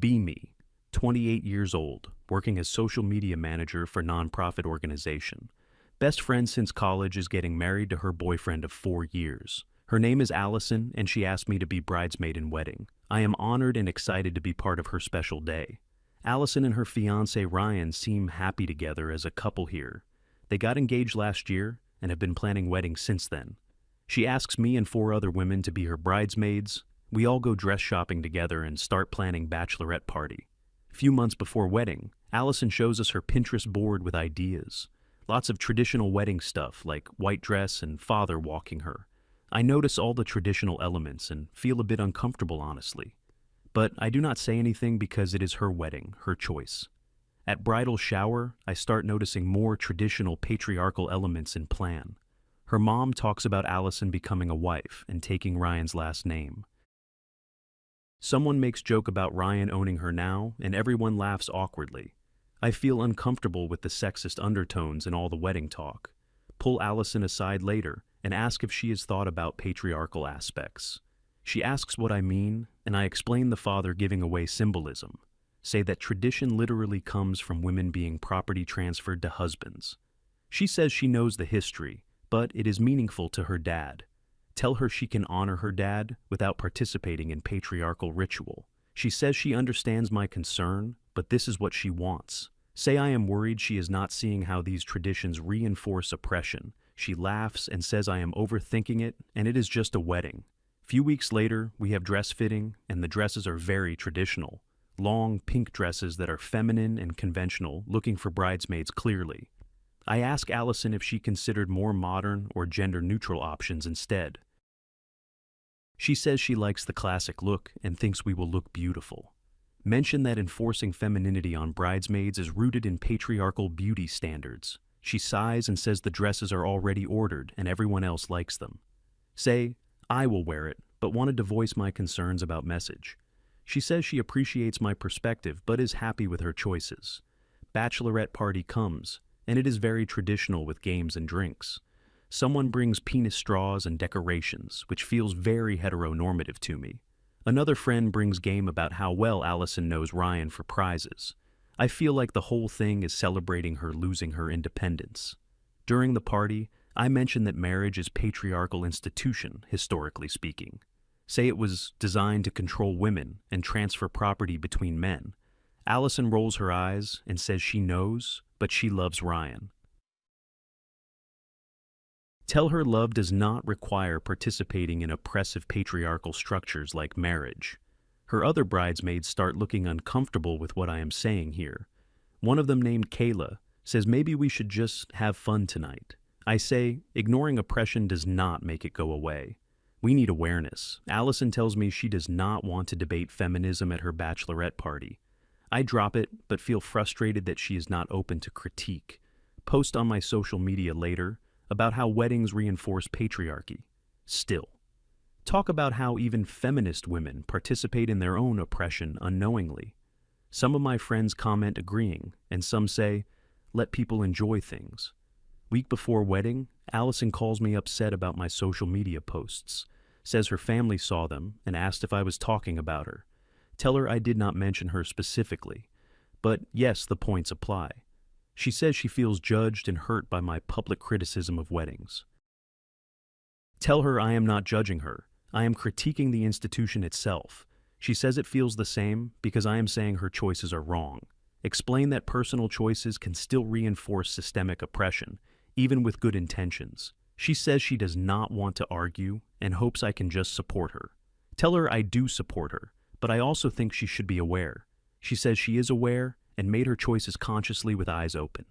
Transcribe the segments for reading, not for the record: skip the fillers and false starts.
Be me, 28 years old, working as social media manager for nonprofit organization. Best friend since college is getting married to her boyfriend of 4 years. Her name is Allison, and she asked me to be bridesmaid in wedding. I am honored and excited to be part of her special day. Allison and her fiancé Ryan seem happy together as a couple here. They got engaged last year and have been planning weddings since then. She asks me and 4 other women to be her bridesmaids. We all go dress shopping together and start planning bachelorette party. A few months before wedding, Allison shows us her Pinterest board with ideas. Lots of traditional wedding stuff like white dress and father walking her. I notice all the traditional elements and feel a bit uncomfortable, honestly. But I do not say anything because it is her wedding, her choice. At bridal shower, I start noticing more traditional patriarchal elements in plan. Her mom talks about Allison becoming a wife and taking Ryan's last name. Someone makes joke about Ryan owning her now, and everyone laughs awkwardly. I feel uncomfortable with the sexist undertones in all the wedding talk. Pull Allison aside later and ask if she has thought about patriarchal aspects. She asks what I mean, and I explain the father giving away symbolism. Say that tradition literally comes from women being property transferred to husbands. She says she knows the history, but it is meaningful to her dad. Tell her she can honor her dad without participating in patriarchal ritual. She says she understands my concern, but this is what she wants. Say I am worried she is not seeing how these traditions reinforce oppression. She laughs and says I am overthinking it, and it is just a wedding. Few weeks later, we have dress fitting, and the dresses are very traditional. Long, pink dresses that are feminine and conventional, looking for bridesmaids clearly. I ask Allison if she considered more modern or gender-neutral options instead. She says she likes the classic look and thinks we will look beautiful. Mention that enforcing femininity on bridesmaids is rooted in patriarchal beauty standards. She sighs and says the dresses are already ordered and everyone else likes them. Say, I will wear it, but wanted to voice my concerns about message. She says she appreciates my perspective but is happy with her choices. Bachelorette party comes, and it is very traditional with games and drinks. Someone brings penis straws and decorations, which feels very heteronormative to me. Another friend brings game about how well Allison knows Ryan for prizes. I feel like the whole thing is celebrating her losing her independence. During the party, I mention that marriage is a patriarchal institution, historically speaking. Say it was designed to control women and transfer property between men. Allison rolls her eyes and says she knows, but she loves Ryan. Tell her love does not require participating in oppressive patriarchal structures like marriage. Her other bridesmaids start looking uncomfortable with what I am saying here. One of them, named Kayla, says maybe we should just have fun tonight. I say, ignoring oppression does not make it go away. We need awareness. Allison tells me she does not want to debate feminism at her bachelorette party. I drop it, but feel frustrated that she is not open to critique. Post on my social media later about how weddings reinforce patriarchy. Still. Talk about how even feminist women participate in their own oppression unknowingly. Some of my friends comment agreeing, and some say, let people enjoy things. Week before wedding, Allison calls me upset about my social media posts, says her family saw them and asked if I was talking about her. Tell her I did not mention her specifically, but yes, the points apply. She says she feels judged and hurt by my public criticism of weddings. Tell her I am not judging her. I am critiquing the institution itself. She says it feels the same because I am saying her choices are wrong. Explain that personal choices can still reinforce systemic oppression, even with good intentions. She says she does not want to argue and hopes I can just support her. Tell her I do support her, but I also think she should be aware. She says she is aware and made her choices consciously with eyes open.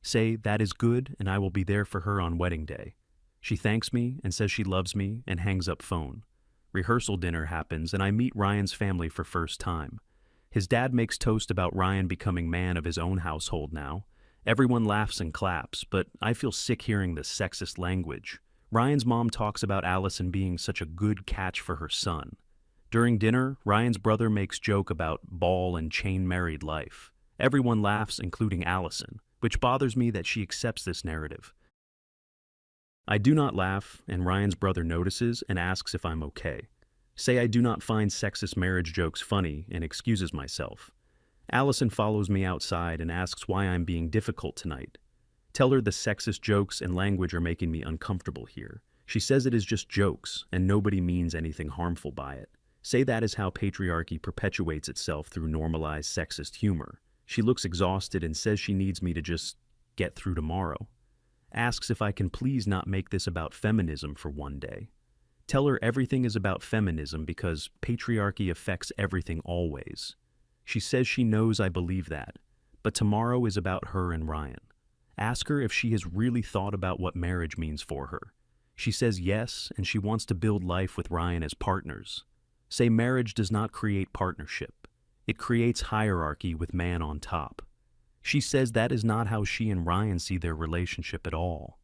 Say that is good and I will be there for her on wedding day. She thanks me and says she loves me and hangs up phone. Rehearsal dinner happens and I meet Ryan's family for first time. His dad makes toast about Ryan becoming man of his own household now. Everyone laughs and claps, but I feel sick hearing the sexist language. Ryan's mom talks about Allison being such a good catch for her son. During dinner, Ryan's brother makes joke about ball and chain married life. Everyone laughs, including Allison, which bothers me that she accepts this narrative. I do not laugh, and Ryan's brother notices and asks if I'm okay. Say I do not find sexist marriage jokes funny and excuses myself. Allison follows me outside and asks why I'm being difficult tonight. Tell her the sexist jokes and language are making me uncomfortable here. She says it is just jokes and nobody means anything harmful by it. Say that is how patriarchy perpetuates itself through normalized sexist humor. She looks exhausted and says she needs me to just get through tomorrow. Asks if I can please not make this about feminism for one day. Tell her everything is about feminism because patriarchy affects everything always. She says she knows I believe that, but tomorrow is about her and Ryan. Ask her if she has really thought about what marriage means for her. She says yes, and she wants to build life with Ryan as partners. Say marriage does not create partnership. It creates hierarchy with man on top. She says that is not how she and Ryan see their relationship at all.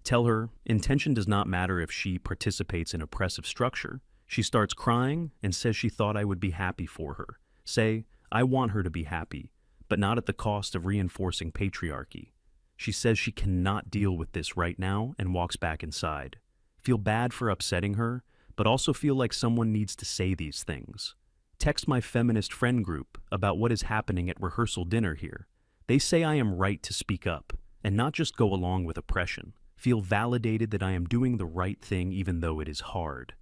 Tell her intention does not matter if she participates in oppressive structure. She starts crying and says she thought I would be happy for her. Say, I want her to be happy, but not at the cost of reinforcing patriarchy. She says she cannot deal with this right now and walks back inside. Feel bad for upsetting her, but also feel like someone needs to say these things. Text my feminist friend group about what is happening at rehearsal dinner here. They say I am right to speak up and not just go along with oppression. Feel validated that I am doing the right thing even though it is hard.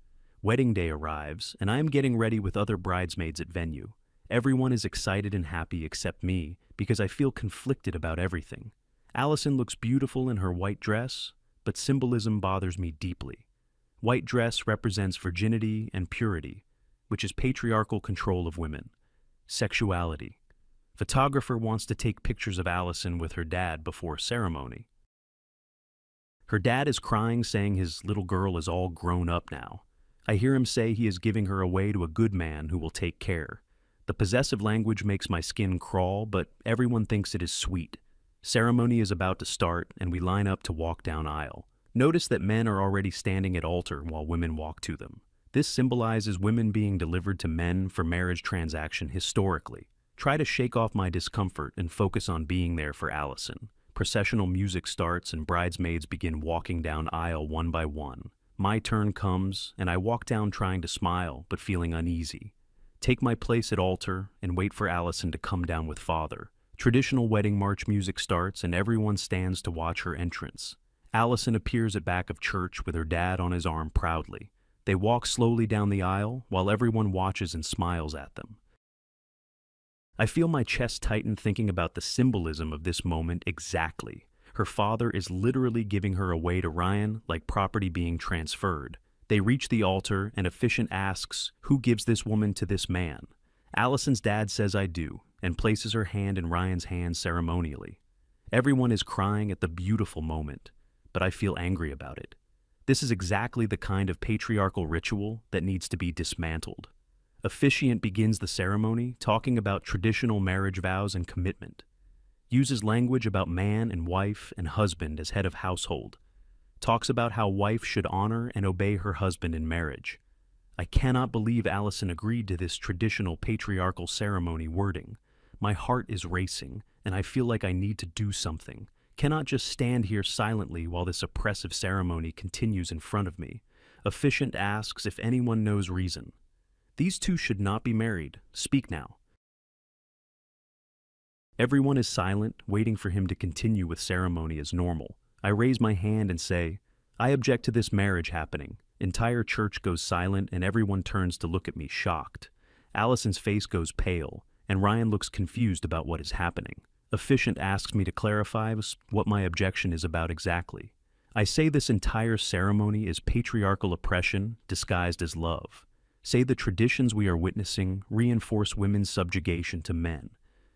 Wedding day arrives, and I am getting ready with other bridesmaids at venue. Everyone is excited and happy except me because I feel conflicted about everything. Allison looks beautiful in her white dress, but symbolism bothers me deeply. White dress represents virginity and purity, which is patriarchal control of women. Sexuality. Photographer wants to take pictures of Allison with her dad before ceremony. Her dad is crying, saying his little girl is all grown up now. I hear him say he is giving her away to a good man who will take care. The possessive language makes my skin crawl, but everyone thinks it is sweet. Ceremony is about to start, and we line up to walk down aisle. Notice that men are already standing at altar while women walk to them. This symbolizes women being delivered to men for marriage transaction historically. Try to shake off my discomfort and focus on being there for Allison. Processional music starts and bridesmaids begin walking down aisle one by one. My turn comes, and I walk down trying to smile, but feeling uneasy. Take my place at altar and wait for Allison to come down with father. Traditional wedding march music starts and everyone stands to watch her entrance. Allison appears at back of church with her dad on his arm proudly. They walk slowly down the aisle while everyone watches and smiles at them. I feel my chest tighten thinking about the symbolism of this moment exactly. Her father is literally giving her away to Ryan like property being transferred. They reach the altar and officiant asks, "Who gives this woman to this man?" Allison's dad says I do, and places her hand in Ryan's hand ceremonially. Everyone is crying at the beautiful moment, but I feel angry about it. This is exactly the kind of patriarchal ritual that needs to be dismantled. Officiant begins the ceremony talking about traditional marriage vows and commitment. Uses language about man and wife and husband as head of household. Talks about how wife should honor and obey her husband in marriage. I cannot believe Allison agreed to this traditional patriarchal ceremony wording. My heart is racing, and I feel like I need to do something. Cannot just stand here silently while this oppressive ceremony continues in front of me. Officiant asks if anyone knows reason. These two should not be married. Speak now. Everyone is silent, waiting for him to continue with ceremony as normal. I raise my hand and say, I object to this marriage happening. Entire church goes silent and everyone turns to look at me shocked. Allison's face goes pale, and Ryan looks confused about what is happening. Officiant asks me to clarify what my objection is about exactly. I say this entire ceremony is patriarchal oppression disguised as love. Say the traditions we are witnessing reinforce women's subjugation to men.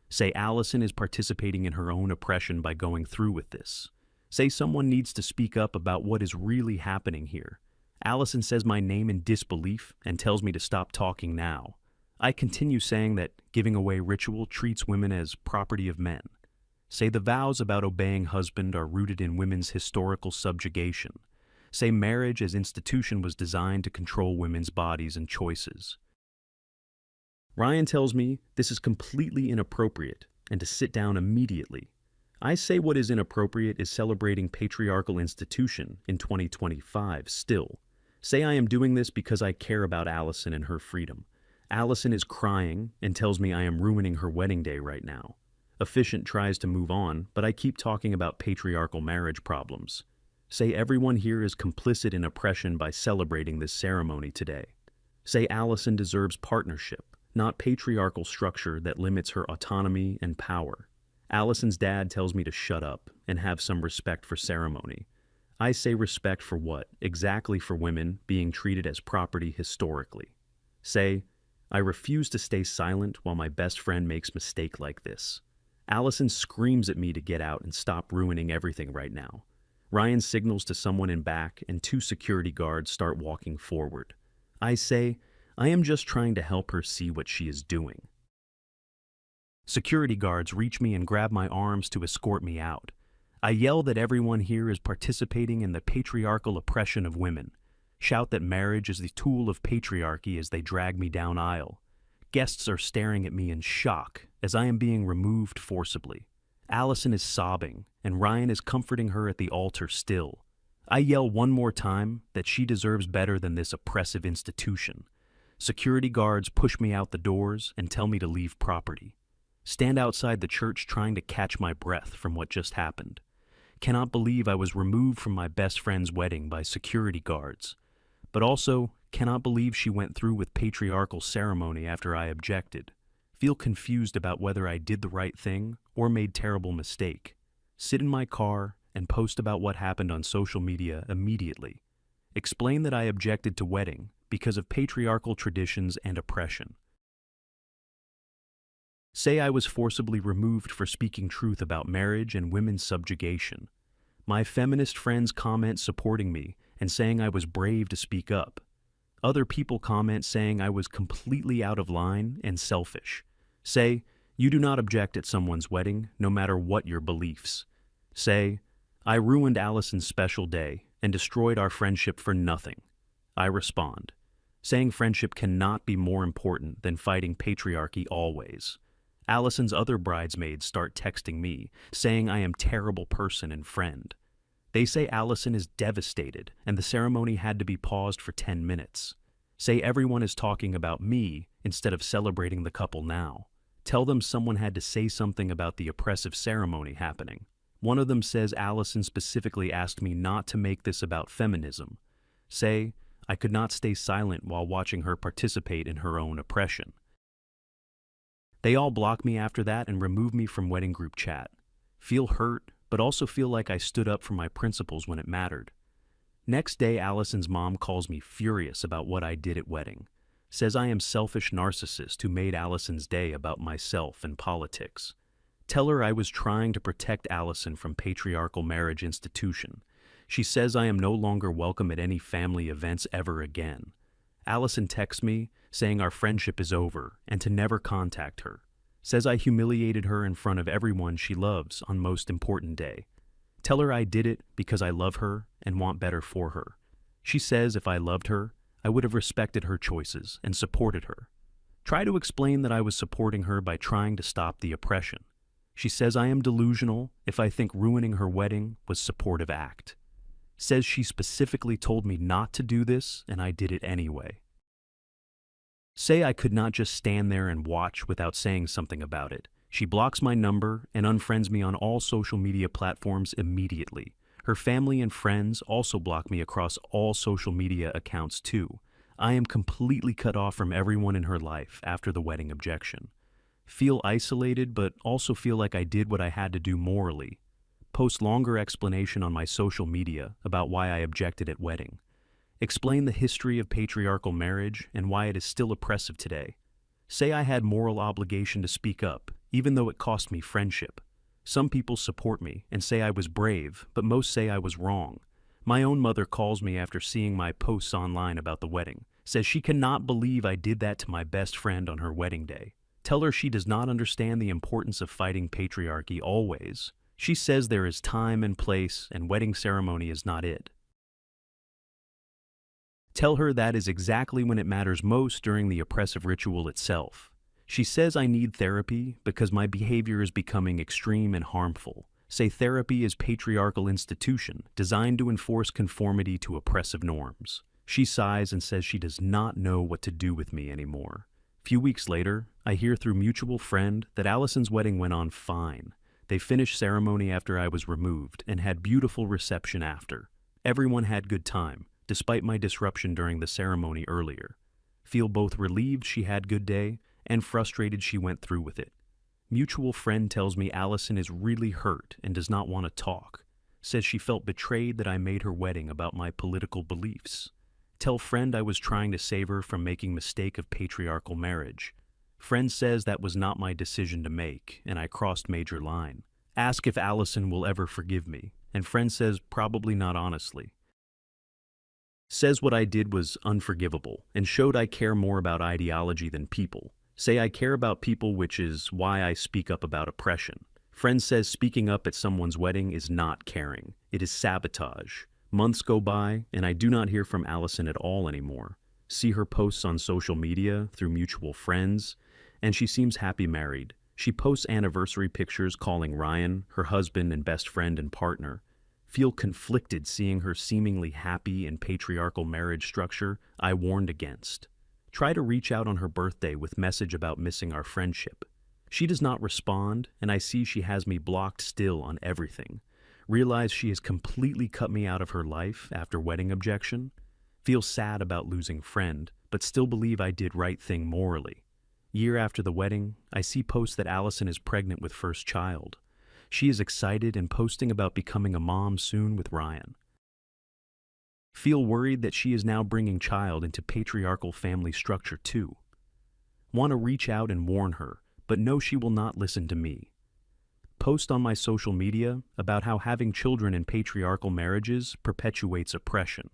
Say Allison is participating in her own oppression by going through with this. Say someone needs to speak up about what is really happening here. Allison says my name in disbelief and tells me to stop talking now. I continue saying that giving away ritual treats women as property of men. Say the vows about obeying husband are rooted in women's historical subjugation. Say marriage as institution was designed to control women's bodies and choices. Ryan tells me this is completely inappropriate and to sit down immediately. I say what is inappropriate is celebrating patriarchal institution in 2025 still. Say I am doing this because I care about Allison and her freedom. Allison is crying and tells me I am ruining her wedding day right now. Efficient tries to move on, but I keep talking about patriarchal marriage problems. Say everyone here is complicit in oppression by celebrating this ceremony today. Say Allison deserves partnership, not patriarchal structure that limits her autonomy and power. Allison's dad tells me to shut up and have some respect for ceremony. I say respect for what? Exactly for women being treated as property historically. Say, I refuse to stay silent while my best friend makes a mistake like this. Allison screams at me to get out and stop ruining everything right now. Ryan signals to someone in back and 2 security guards start walking forward. I say, I am just trying to help her see what she is doing. Security guards reach me and grab my arms to escort me out. I yell that everyone here is participating in the patriarchal oppression of women. Shout that marriage is the tool of patriarchy as they drag me down aisle. Guests are staring at me in shock as I am being removed forcibly. Allison is sobbing, and Ryan is comforting her at the altar still. I yell one more time that she deserves better than this oppressive institution. Security guards push me out the doors and tell me to leave property. Stand outside the church trying to catch my breath from what just happened. Cannot believe I was removed from my best friend's wedding by security guards. But also, cannot believe she went through with patriarchal ceremony after I objected. Feel confused about whether I did the right thing or made terrible mistake. Sit in my car and post about what happened on social media immediately. Explain that I objected to wedding because of patriarchal traditions and oppression. Say I was forcibly removed for speaking truth about marriage and women's subjugation. My feminist friends comment supporting me and saying I was brave to speak up. Other people comment saying I was completely out of line and selfish. Say, you do not object at someone's wedding, no matter what your beliefs. Say, I ruined Allison's special day and destroyed our friendship for nothing. I respond, saying friendship cannot be more important than fighting patriarchy always. Allison's other bridesmaids start texting me, saying I am a terrible person and friend. They say Allison is devastated and the ceremony had to be paused for 10 minutes. Say everyone is talking about me instead of celebrating the couple now. Tell them someone had to say something about the oppressive ceremony happening. One of them says Allison specifically asked me not to make this about feminism. Say, I could not stay silent while watching her participate in her own oppression. They all block me after that and remove me from wedding group chat. Feel hurt, but also feel like I stood up for my principles when it mattered. Next day, Allison's mom calls me furious about what I did at wedding. Says I am selfish narcissist who made Allison's day about myself and politics. Tell her I was trying to protect Allison from patriarchal marriage institution. She says I am no longer welcome at any family events ever again. Allison texts me, saying our friendship is over and to never contact her. Says I humiliated her in front of everyone she loves on most important day. Tell her I did it because I love her and want better for her. She says if I loved her, I would have respected her choices and supported her. Try to explain that I was supporting her by trying to stop the oppression. She says I am delusional if I think ruining her wedding was supportive act. Says she specifically told me not to do this and I did it anyway. Say I could not just stand there and watch without saying something about it. She blocks my number and unfriends me on all social media platforms immediately. Her family and friends also block me across all social media accounts too. I am completely cut off from everyone in her life after the wedding objection. Feel isolated, but also feel like I did what I had to do morally. Post longer explanation on my social media about why I objected at wedding. Explain the history of patriarchal marriage and why it is still oppressive today. Say I had moral obligation to speak up, even though it cost me friendship. Some people support me and say I was brave, but most say I was wrong. My own mother calls me after seeing my posts online about the wedding, says she cannot believe I did that to my best friend on her wedding day. Tell her she does not understand the importance of fighting patriarchy always. She says there is time and place and wedding ceremony is not it. Tell her that is exactly when it matters most during the oppressive ritual itself. She says I need therapy because my behavior is becoming extreme and harmful. Say therapy is patriarchal institution designed to enforce conformity to oppressive norms. She sighs and says she does not know what to do with me anymore. Few weeks later, I hear through mutual friend that Allison's wedding went on fine. They finished ceremony after I was removed and had beautiful reception after. Everyone had good time, despite my disruption during the ceremony earlier. Feel both relieved she had good day and frustrated she went through with it. Mutual friend tells me Allison is really hurt and does not want to talk. Says she felt betrayed that I made her wedding about my political beliefs. Tell friend I was trying to save her from making mistake of patriarchal marriage. Friend says that was not my decision to make, and I crossed major line. Ask if Allison will ever forgive me, and friend says probably not honestly. Says what I did was unforgivable, and showed I care more about ideology than people. Say I care about people, which is why I speak up about oppression. Friend says speaking up at someone's wedding is not caring. It is sabotage. Months go by, and I do not hear from Allison at all anymore. See her posts on social media through mutual friends, and she seems happy married. She posts anniversary pictures calling Ryan, her husband and best friend and partner. Feel conflicted seeing her seemingly happy in patriarchal marriage structure I warned against. Try to reach out on her birthday with message about missing our friendship. She does not respond, and I see she has me blocked still on everything. Realize she has completely cut me out of her life after wedding objection. Feel sad about losing friend, but still believe I did right thing morally. Year after the wedding, I see posts that Allison is pregnant with first child. She is excited and posting about becoming a mom soon with Ryan. Feel worried that she is now bringing child into patriarchal family structure too. Want to reach out and warn her, but know she will not listen to me. Post on my social media about how having children in patriarchal marriages perpetuates oppression.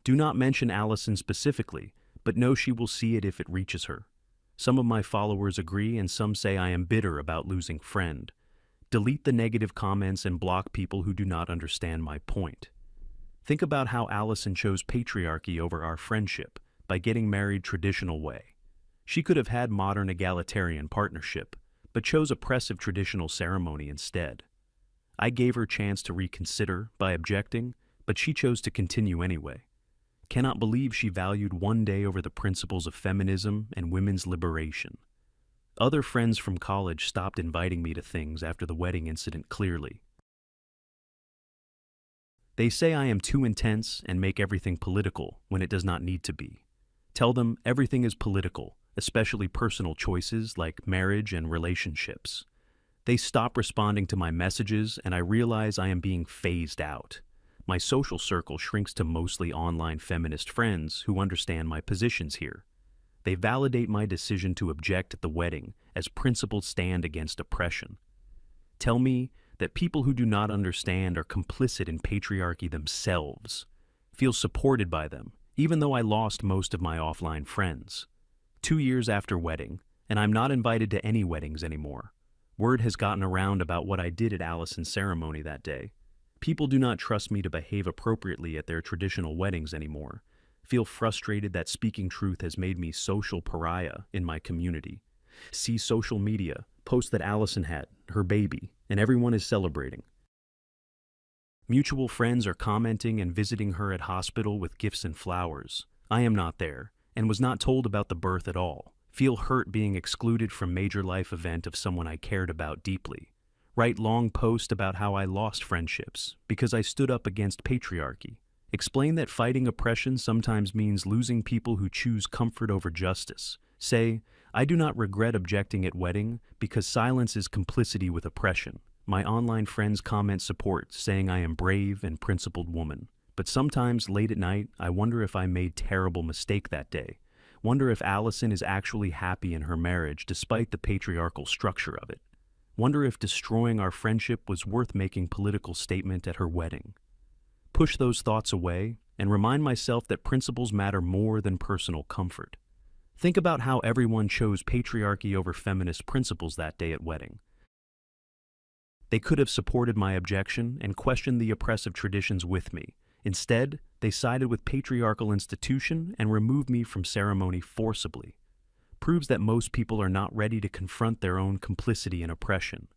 Do not mention Allison specifically, but know she will see it if it reaches her. Some of my followers agree and some say I am bitter about losing friend. Delete the negative comments and block people who do not understand my point. Think about how Allison chose patriarchy over our friendship by getting married traditional way. She could have had modern egalitarian partnership, but chose oppressive traditional ceremony instead. I gave her chance to reconsider by objecting, but she chose to continue anyway. Cannot believe she valued one day over the principles of feminism and women's liberation. Other friends from college stopped inviting me to things after the wedding incident clearly. They say I am too intense and make everything political when it does not need to be. Tell them everything is political, especially personal choices like marriage and relationships. They stop responding to my messages and I realize I am being phased out. My social circle shrinks to mostly online feminist friends who understand my positions here. They validate my decision to object at the wedding as principled stand against oppression. Tell me that people who do not understand are complicit in patriarchy themselves. Feel supported by them, even though I lost most of my offline friends. 2 years after wedding, and I'm not invited to any weddings anymore. Word has gotten around about what I did at Allison's ceremony that day. People do not trust me to behave appropriately at their traditional weddings anymore. Feel frustrated that speaking truth has made me social pariah in my community. See social media, post that Allison had, her baby, and everyone is celebrating. Mutual friends are commenting and visiting her at hospital with gifts and flowers. I am not there, and was not told about the birth at all. Feel hurt being excluded from major life event of someone I cared about deeply. Write long post about how I lost friendships because I stood up against patriarchy. Explain that fighting oppression sometimes means losing people who choose comfort over justice. Say, I do not regret objecting at wedding because silence is complicity with oppression. My online friends comment support, saying I am brave and principled woman. But sometimes late at night, I wonder if I made terrible mistake that day. Wonder if Allison is actually happy in her marriage despite the patriarchal structure of it. Wonder if destroying our friendship was worth making political statement at her wedding. Push those thoughts away and remind myself that principles matter more than personal comfort. Think about how everyone chose patriarchy over feminist principles that day at wedding. They could have supported my objection and questioned the oppressive traditions with me. Instead, they sided with patriarchal institution and removed me from ceremony forcibly. Proves that most people are not ready to confront their own complicity in oppression.